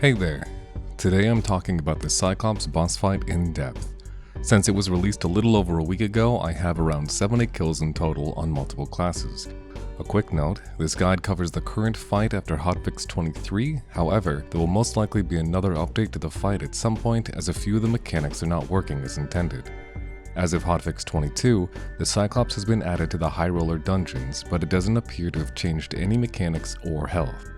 Hey there, today I'm talking about the Cyclops boss fight in depth. Since it was released a little over a week ago, I have around 70 kills in total on multiple classes. A quick note, this guide covers the current fight after Hotfix 23, however, there will most likely be another update to the fight at some point as a few of the mechanics are not working as intended. As of Hotfix 22, the Cyclops has been added to the High Roller dungeons, but it doesn't appear to have changed any mechanics or health.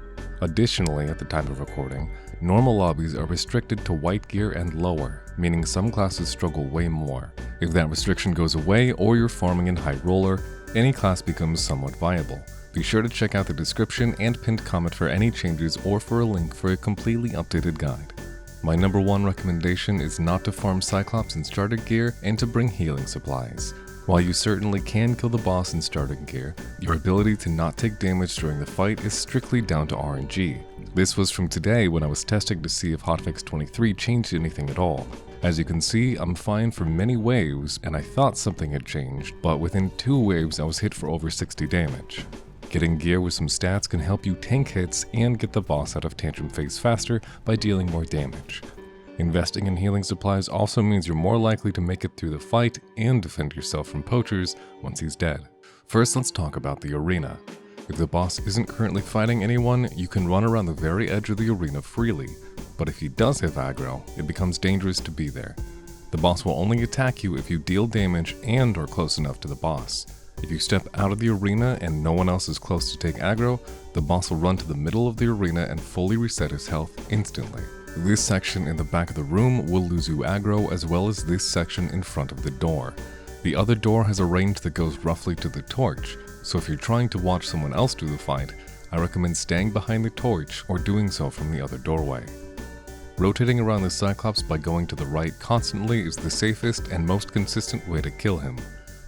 Additionally, at the time of recording, normal lobbies are restricted to white gear and lower, meaning some classes struggle way more. If that restriction goes away or you're farming in High Roller, any class becomes somewhat viable. Be sure to check out the description and pinned comment for any changes or for a link for a completely updated guide. My number one recommendation is not to farm Cyclops in starter gear and to bring healing supplies. While you certainly can kill the boss in starting gear, your ability to not take damage during the fight is strictly down to RNG. This was from today when I was testing to see if Hotfix 23 changed anything at all. As you can see, I'm fine for many waves and I thought something had changed, but within 2 waves I was hit for over 60 damage. Getting gear with some stats can help you tank hits and get the boss out of Tantrum phase faster by dealing more damage. Investing in healing supplies also means you're more likely to make it through the fight and defend yourself from poachers once he's dead. First, let's talk about the arena. If the boss isn't currently fighting anyone, you can run around the very edge of the arena freely, but if he does have aggro, it becomes dangerous to be there. The boss will only attack you if you deal damage and are close enough to the boss. If you step out of the arena and no one else is close to take aggro, the boss will run to the middle of the arena and fully reset his health instantly. This section in the back of the room will lose you aggro, as well as this section in front of the door. The other door has a range that goes roughly to the torch, so if you're trying to watch someone else do the fight, I recommend staying behind the torch or doing so from the other doorway. Rotating around the Cyclops by going to the right constantly is the safest and most consistent way to kill him.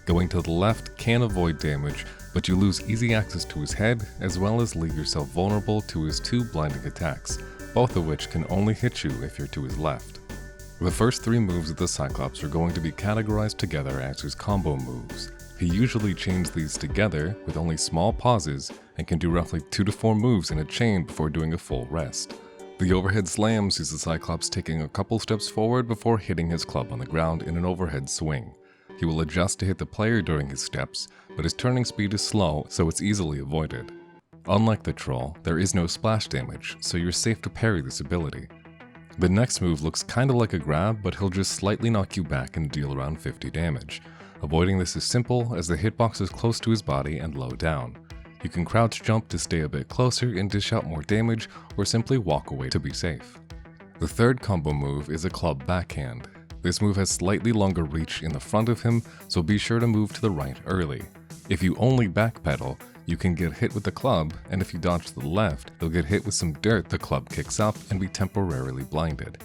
Going to the left can avoid damage, but you lose easy access to his head, as well as leave yourself vulnerable to his 2 blinding attacks, both of which can only hit you if you're to his left. The first 3 moves of the Cyclops are going to be categorized together as his combo moves. He usually chains these together with only small pauses and can do roughly 2 to 4 moves in a chain before doing a full rest. The overhead slam sees the Cyclops taking a couple steps forward before hitting his club on the ground in an overhead swing. He will adjust to hit the player during his steps, but his turning speed is slow, so it's easily avoided. Unlike the troll, there is no splash damage, so you're safe to parry this ability. The next move looks kinda like a grab, but he'll just slightly knock you back and deal around 50 damage. Avoiding this is simple, as the hitbox is close to his body and low down. You can crouch jump to stay a bit closer and dish out more damage, or simply walk away to be safe. The third combo move is a club backhand. This move has slightly longer reach in the front of him, so be sure to move to the right early. If you only backpedal, you can get hit with the club, and if you dodge to the left, you'll get hit with some dirt the club kicks up and be temporarily blinded.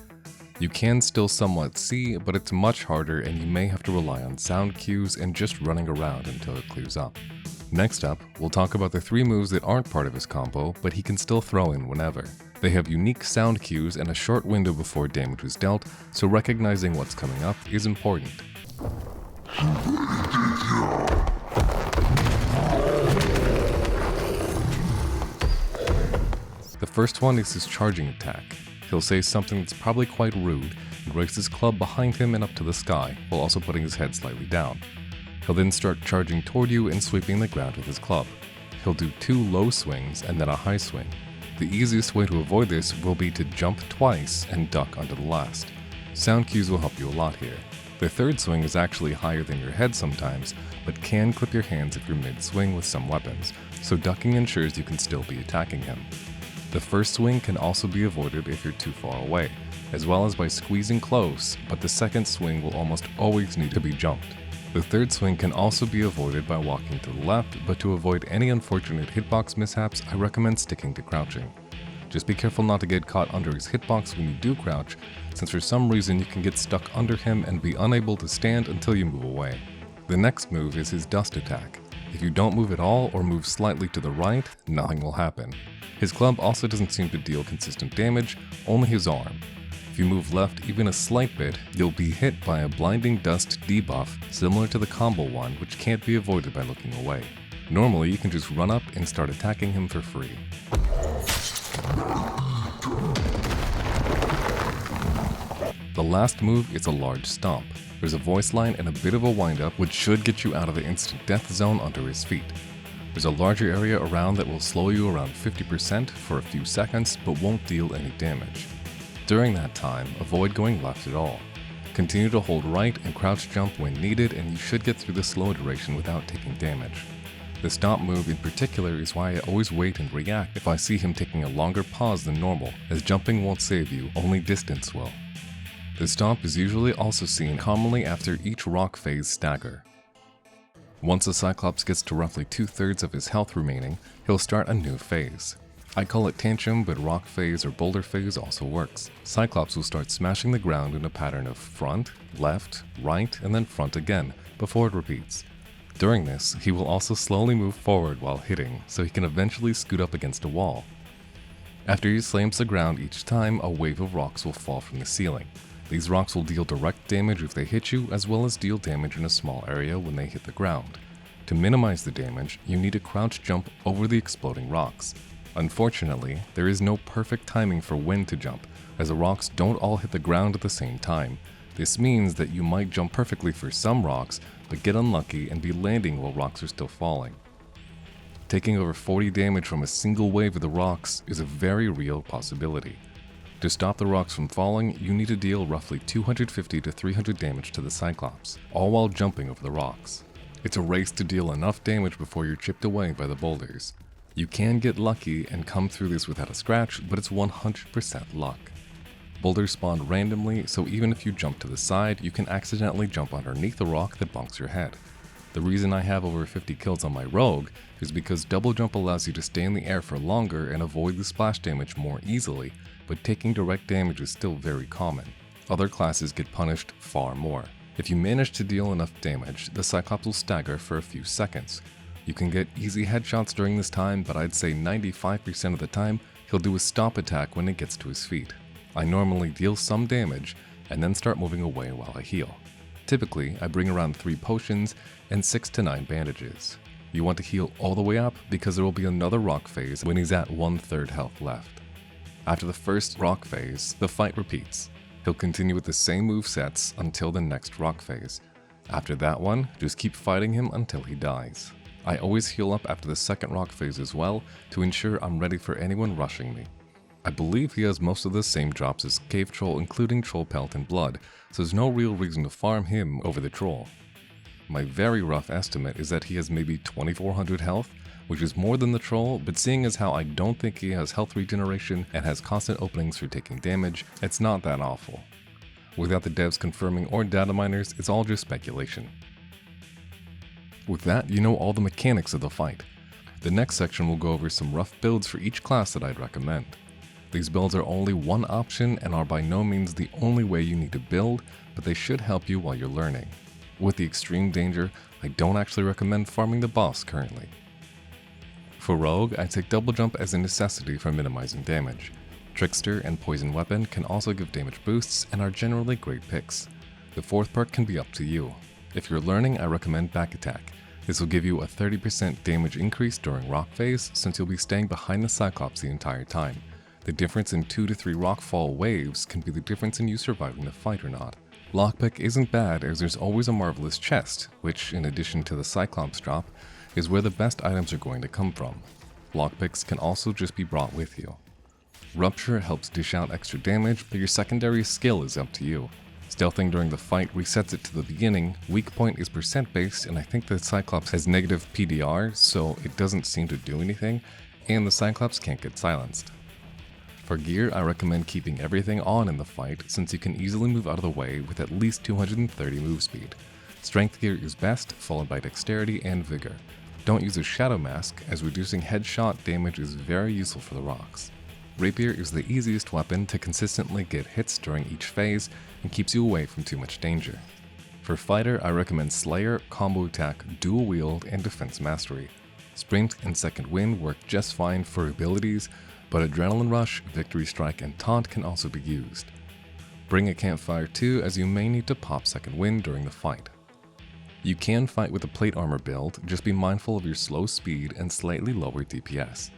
You can still somewhat see, but it's much harder and you may have to rely on sound cues and just running around until it clears up. Next up, we'll talk about the 3 moves that aren't part of his combo, but he can still throw in whenever. They have unique sound cues and a short window before damage is dealt, so recognizing what's coming up is important. The first one is his charging attack. He'll say something that's probably quite rude and raise his club behind him and up to the sky, while also putting his head slightly down. He'll then start charging toward you and sweeping the ground with his club. He'll do 2 low swings and then a high swing. The easiest way to avoid this will be to jump twice and duck onto the last. Sound cues will help you a lot here. The third swing is actually higher than your head sometimes, but can clip your hands if you're mid-swing with some weapons, so ducking ensures you can still be attacking him. The first swing can also be avoided if you're too far away, as well as by squeezing close, but the second swing will almost always need to be jumped. The third swing can also be avoided by walking to the left, but to avoid any unfortunate hitbox mishaps, I recommend sticking to crouching. Just be careful not to get caught under his hitbox when you do crouch, since for some reason you can get stuck under him and be unable to stand until you move away. The next move is his dust attack. If you don't move at all or move slightly to the right, nothing will happen. His club also doesn't seem to deal consistent damage, only his arm. If you move left even a slight bit, you'll be hit by a blinding dust debuff similar to the combo one, which can't be avoided by looking away. Normally, you can just run up and start attacking him for free. The last move is a large stomp. There's a voice line and a bit of a wind-up which should get you out of the instant death zone under his feet. There's a larger area around that will slow you around 50% for a few seconds but won't deal any damage. During that time, avoid going left at all. Continue to hold right and crouch jump when needed, and you should get through the slow duration without taking damage. The stomp move in particular is why I always wait and react if I see him taking a longer pause than normal, as jumping won't save you, only distance will. The stomp is usually also seen commonly after each rock phase stagger. Once a Cyclops gets to roughly 2/3 of his health remaining, he'll start a new phase. I call it Tantrum, but rock phase or boulder phase also works. Cyclops will start smashing the ground in a pattern of front, left, right, and then front again, before it repeats. During this, he will also slowly move forward while hitting, so he can eventually scoot up against a wall. After he slams the ground each time, a wave of rocks will fall from the ceiling. These rocks will deal direct damage if they hit you, as well as deal damage in a small area when they hit the ground. To minimize the damage, you need to crouch jump over the exploding rocks. Unfortunately, there is no perfect timing for when to jump, as the rocks don't all hit the ground at the same time. This means that you might jump perfectly for some rocks, but get unlucky and be landing while rocks are still falling. Taking over 40 damage from a single wave of the rocks is a very real possibility. To stop the rocks from falling, you need to deal roughly 250 to 300 damage to the Cyclops, all while jumping over the rocks. It's a race to deal enough damage before you're chipped away by the boulders. You can get lucky and come through this without a scratch, but it's 100% luck. Boulders spawn randomly, so even if you jump to the side, you can accidentally jump underneath a rock that bonks your head. The reason I have over 50 kills on my rogue is because double jump allows you to stay in the air for longer and avoid the splash damage more easily, but taking direct damage is still very common. Other classes get punished far more. If you manage to deal enough damage, the Cyclops will stagger for a few seconds. You can get easy headshots during this time, but I'd say 95% of the time, he'll do a stomp attack when it gets to his feet. I normally deal some damage, and then start moving away while I heal. Typically, I bring around 3 potions and 6 to 9 bandages. You want to heal all the way up because there will be another rock phase when he's at 1/3 health left. After the first rock phase, the fight repeats. He'll continue with the same movesets until the next rock phase. After that one, just keep fighting him until he dies. I always heal up after the second rock phase as well to ensure I'm ready for anyone rushing me. I believe he has most of the same drops as Cave Troll, including Troll Pelt and Blood, so there's no real reason to farm him over the Troll. My very rough estimate is that he has maybe 2400 health, which is more than the Troll, but seeing as how I don't think he has health regeneration and has constant openings for taking damage, it's not that awful. Without the devs confirming or data miners, it's all just speculation. With that, you know all the mechanics of the fight. The next section will go over some rough builds for each class that I'd recommend. These builds are only one option and are by no means the only way you need to build, but they should help you while you're learning. With the extreme danger, I don't actually recommend farming the boss currently. For Rogue, I take double jump as a necessity for minimizing damage. Trickster and Poison Weapon can also give damage boosts and are generally great picks. The fourth perk can be up to you. If you're learning, I recommend Back Attack. This will give you a 30% damage increase during rock phase since you'll be staying behind the Cyclops the entire time. The difference in 2 to 3 rockfall waves can be the difference in you surviving the fight or not. Lockpick isn't bad as there's always a marvelous chest, which, in addition to the Cyclops drop, is where the best items are going to come from. Lockpicks can also just be brought with you. Rupture helps dish out extra damage, but your secondary skill is up to you. Stealthing during the fight resets it to the beginning, weak point is percent based, and I think the Cyclops has negative PDR, so it doesn't seem to do anything, and the Cyclops can't get silenced. For gear, I recommend keeping everything on in the fight since you can easily move out of the way with at least 230 move speed. Strength gear is best, followed by dexterity and vigor. Don't use a shadow mask, as reducing headshot damage is very useful for the rocks. Rapier is the easiest weapon to consistently get hits during each phase and keeps you away from too much danger. For fighter, I recommend Slayer, Combo Attack, Dual Wield, and Defense Mastery. Sprint and Second Wind work just fine for abilities, but Adrenaline Rush, Victory Strike, and Taunt can also be used. Bring a campfire too, as you may need to pop Second Wind during the fight. You can fight with a plate armor build, just be mindful of your slow speed and slightly lower DPS.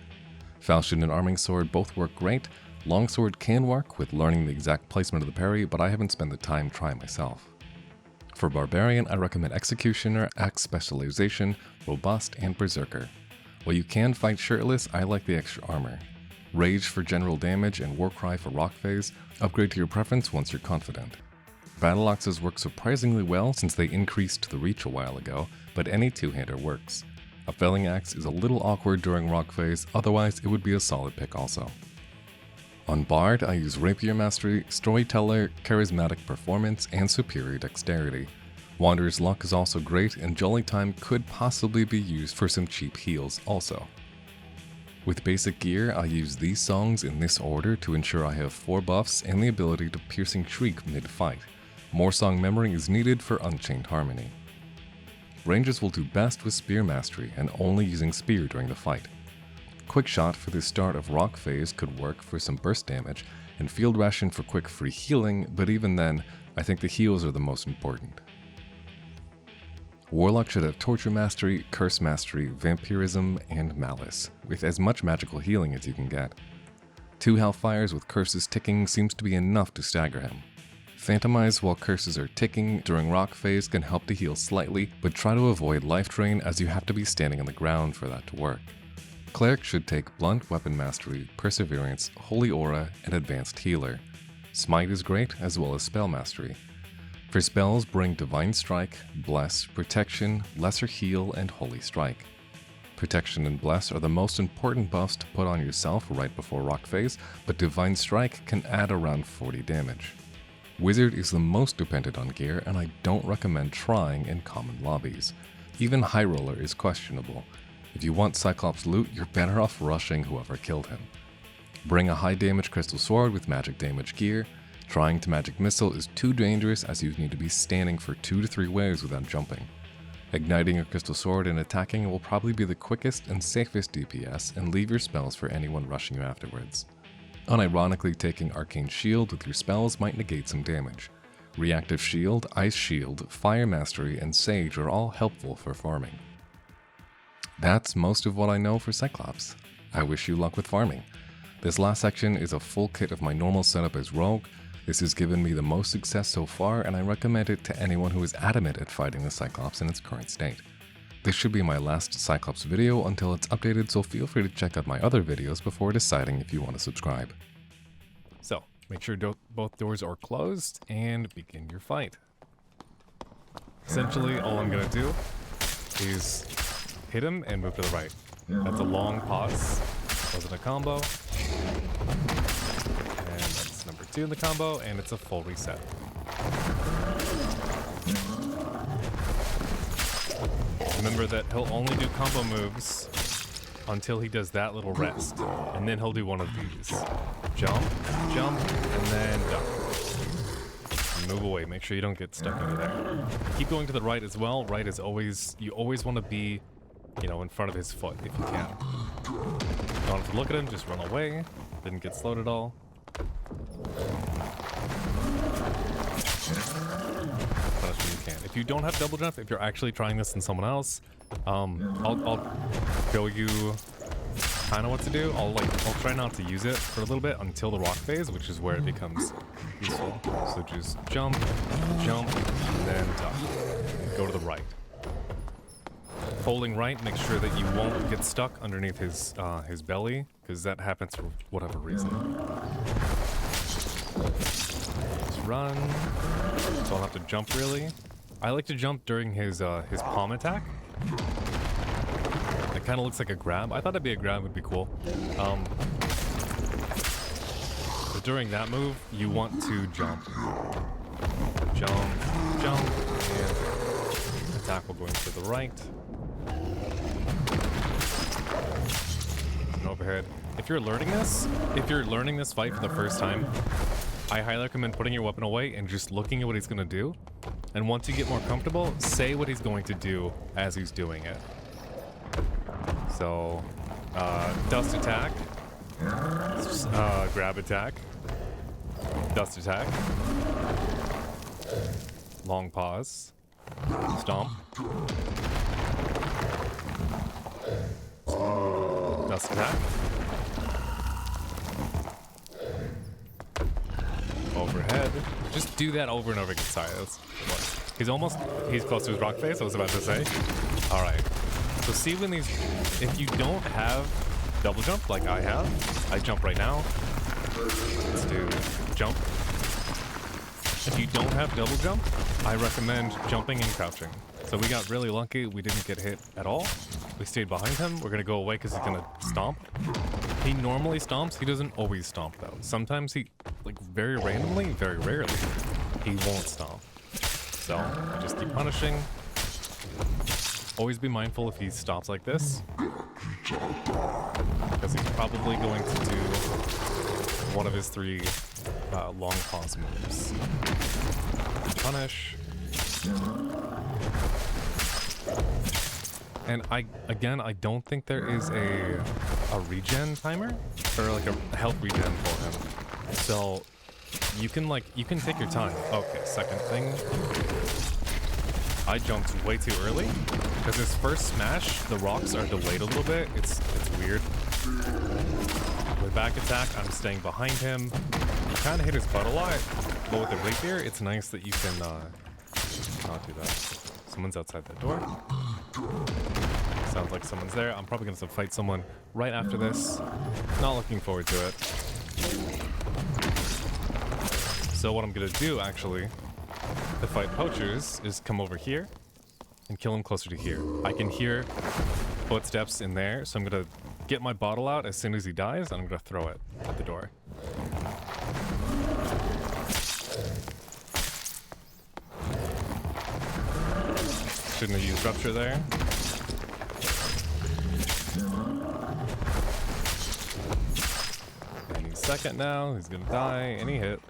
Falchion and Arming Sword both work great, Longsword can work with learning the exact placement of the parry, but I haven't spent the time trying myself. For Barbarian, I recommend Executioner, Axe Specialization, Robust, and Berserker. While you can fight shirtless, I like the extra armor. Rage for general damage and Warcry for rock phase. Upgrade to your preference once you're confident. Battle Axes work surprisingly well since they increased the reach a while ago, but any two-hander works. A Felling Axe is a little awkward during rock phase, otherwise it would be a solid pick also. On Bard, I use Rapier Mastery, Storyteller, Charismatic Performance, and Superior Dexterity. Wanderer's Luck is also great, and Jolly Time could possibly be used for some cheap heals also. With basic gear, I use these songs in this order to ensure I have 4 buffs and the ability to Piercing Shriek mid-fight. More song memory is needed for Unchained Harmony. Rangers will do best with Spear Mastery and only using Spear during the fight. Quick Shot for the start of Rock Phase could work for some burst damage, and Field Ration for quick free healing, but even then, I think the heals are the most important. Warlock should have Torture Mastery, Curse Mastery, Vampirism, and Malice, with as much magical healing as you can get. 2 Hellfires with curses ticking seems to be enough to stagger him. Phantomize while curses are ticking during Rock Phase can help to heal slightly, but try to avoid life drain as you have to be standing on the ground for that to work. Cleric should take Blunt Weapon Mastery, Perseverance, Holy Aura, and Advanced Healer. Smite is great, as well as Spell Mastery. For spells, bring Divine Strike, Bless, Protection, Lesser Heal, and Holy Strike. Protection and Bless are the most important buffs to put on yourself right before Rock Phase, but Divine Strike can add around 40 damage. Wizard is the most dependent on gear, and I don't recommend trying in common lobbies. Even High Roller is questionable. If you want Cyclops loot, you're better off rushing whoever killed him. Bring a high damage Crystal Sword with magic damage gear. Trying to Magic Missile is too dangerous as you need to be standing for 2 to 3 waves without jumping. Igniting your Crystal Sword and attacking will probably be the quickest and safest DPS, and leave your spells for anyone rushing you afterwards. Unironically, taking Arcane Shield with your spells might negate some damage. Reactive Shield, Ice Shield, Fire Mastery, and Sage are all helpful for farming. That's most of what I know for Cyclops. I wish you luck with farming. This last section is a full kit of my normal setup as Rogue. This has given me the most success so far, and I recommend it to anyone who is adamant at fighting the Cyclops in its current state. This should be my last Cyclops video until it's updated, so feel free to check out my other videos before deciding if you want to subscribe. So, make sure both doors are closed, and begin your fight. Essentially, all I'm going to do is hit him and move to the right. That's a long pause. Wasn't a combo. And that's number 2 in the combo, and it's a full reset. Remember that he'll only do combo moves until he does that little rest. And then he'll do one of these. Jump, jump, and then duck. Move away, make sure you don't get stuck under there. Keep going to the right as well. Right is always, you always want to be, you know, in front of his foot if you can. Don't have to look at him, just run away. Didn't get slowed at all. Punish when you can. If you don't have double jump, if you're actually trying this in someone else, I'll show you kind of what to do. I'll try not to use it for a little bit until the rock phase, which is where it becomes useful. So just jump, jump, and then duck. Go to the right. Holding right, make sure that you won't get stuck underneath his belly, because that happens for whatever reason. Just run. Don't have to jump really. I like to jump during his palm attack. It kind of looks like a grab. I thought it'd be a grab would be cool. But during that move, you want to jump. Jump, jump, and attack will go into the right. And overhead. If you're learning this fight for the first time, I highly recommend putting your weapon away and just looking at what he's going to do. And once you get more comfortable, say what he's going to do as he's doing it. So, dust attack, grab attack, dust attack, long pause, stomp, dust attack, do that over and over again. Sorry, he's close to his rock face, I was about to say. Alright. So see when these, if you don't have double jump like I have, I jump right now. Let's do jump. If you don't have double jump, I recommend jumping and crouching. So we got really lucky, we didn't get hit at all. We stayed behind him, we're gonna go away because he's gonna stomp. He normally stomps, he doesn't always stomp though. Sometimes he, like very randomly, very rarely, he won't stomp. So, I just keep punishing. Always be mindful if he stops like this, because he's probably going to do one of his 3 long pause moves. Punish. And I don't think there is a regen timer or like a health regen for him. So you can take your time. Okay, second thing. I jumped way too early because his first smash, the rocks are delayed a little bit. It's weird. With back attack, I'm staying behind him. You kind of hit his butt a lot, but with the rapier, it's nice that you can not do that. Someone's outside that door. Sounds like someone's there. I'm probably going to fight someone right after this. Not looking forward to it. So what I'm going to do, actually, to fight poachers, is come over here and kill him closer to here. I can hear footsteps in there, so I'm going to get my bottle out as soon as he dies, and I'm going to throw it at the door. Shouldn't have used Rupture there. Any second now, he's gonna die. Any hit.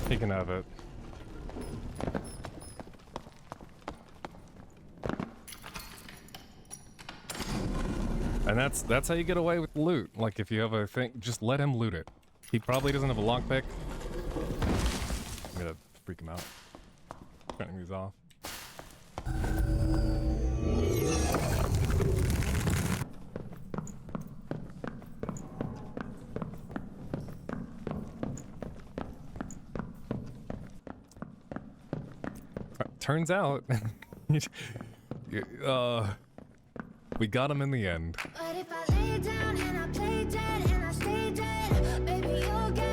He can have it. And that's how you get away with loot. Like if you have a thing, just let him loot it. He probably doesn't have a lockpick. I'm gonna freak him out. Turning these off. Turns out, we got him in the end. But if I lay down and I play dead and I stay dead, baby, you'll get